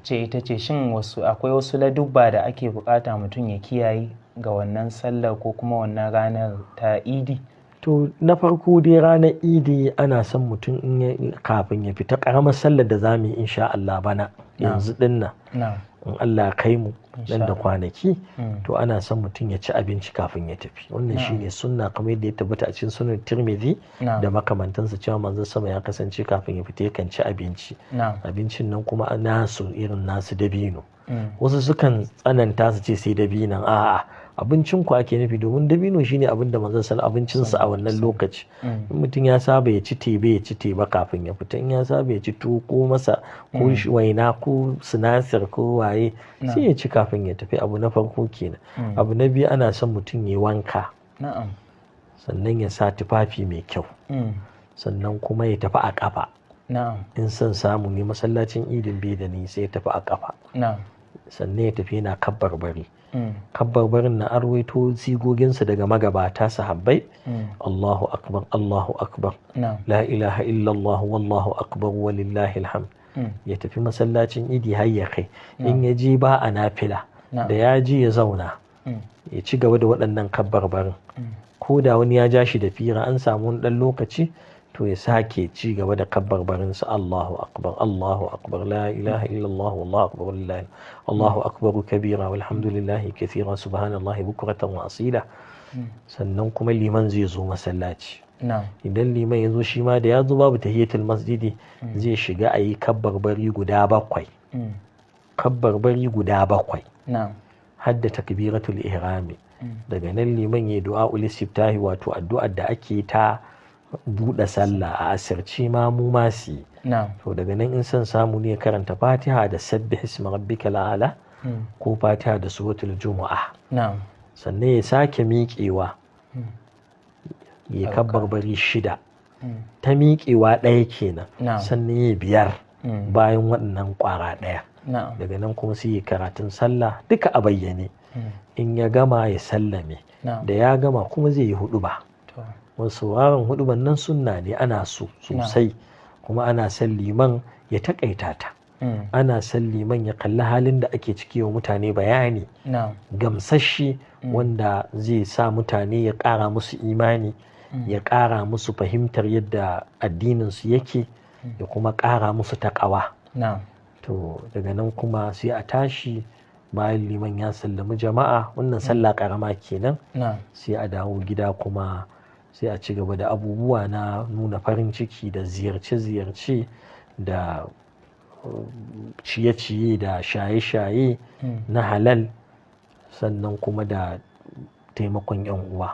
ce ita ce shin akwai wasu ladubba da ake bukata mutum ya kiyaye ga wannan sallar ko kuma wannan ranar ta idi? To na farko dai ranar idi ana son mutum kafin ya fita karamar sallar da zamu yi insha Allah bana yanzu dinnan in Allah kai mu nan da kwanaki to ana son mutum ya ci abinci kafin ya tafi. Wannan shine sunna kamar yadda ya tabbata a cikin sunan Tirmidhi da makamantansa cewa manzon sama ya kasance kafin ya fita yakan ci abinci. Abincin nan kuma nasu irin nasu dabino. Wasu sukan tsananta su ce sai dabinon, a'a abincin ku ake nufi domin dabino shine abin da manzon sallallahu abincinsa a wannan lokaci. In mutum ya saba ya ci tebe ya ci teba kafin ya fita, in ya saba ya ci tuwo ko masa ko waina ko sinasir ko waye sai ya ci kafin ya tafi. Abu na farko kenan. Abu na biyu ana son mutum ya wanka sannan ya sa tufafi mai kyau sannan kuma ya tafi a kafa. In son samu ne masallacin idin bai da nisa ya tafi a kafa sannan ya tafi yana kabbarbari. Kabbarbarin na arwaito sigoginsa daga magabata sahabbai. Allahu akbar, Allahu akbar, la ilaha illallah, wallahu akbar, walillahi alhamd. Ya tafi masallacin idi har ya kai. In ya je ba a nafila da ya ji ya zauna ya ci gaba da waɗannan kabbarbarin. Ko da wani ya ja shi da fira an samu wani ɗan lokaci to ya sake ci gaba da kabbarbarinsa. Allahu akbar, Allahu akbar, la ilaha illallah, wallahu akbar, lillahi Allahu akbar kabira walhamdulillahi kathira subhanallahi bukratan wa asila. Sannan kuma liman zai zo masallaci. Idan liman ya zo shi ma da ya zo babu tahiyatul masjidi zai shiga a yi kabbarbari guda bakwai. Kabbarbari guda bakwai. Hadda takbiratul ihrami. Daga nan liman ya du'a ul istiftahi wato addu'ar da ake ta buɗe sallah a asirci ma mu masu. To daga nan in son samu ne karanta fatiha da sabbih isma rabbikal a'la ko fatiha da suratul jumu'ah. Sannan ya sake miƙewa ya kabbarbari 6 ta miƙewa ɗaya kenan sannan ya 5 bayan waɗannan ƙwara ɗaya. Daga nan kuma sai ya karatun sallah duka a bayyane. In ya gama ya sallame da ya gama kuma zai yi huɗuba. Wasu sauraron huɗuban nan sunna ne ana so sosai kuma ana son liman ya taƙaita ta. Ana son liman ya kalli halin da ake ciki wa mutane bayani gamsashi wanda zai sa mutane ya ƙara musu imani ya ƙara musu fahimtar yadda addininsu yake ya kuma ƙara musu taƙawa. To daga nan kuma sai a tashi bayan liman ya sallami jama'a wannan sallah ƙarama kenan sai a dawo gida kuma sai a ci gaba da abubuwa na nuna farin ciki da ziyarce-ziyarce da ciye-ciye da shaye-shaye na halal sannan kuma da taimakon 'yan uwa.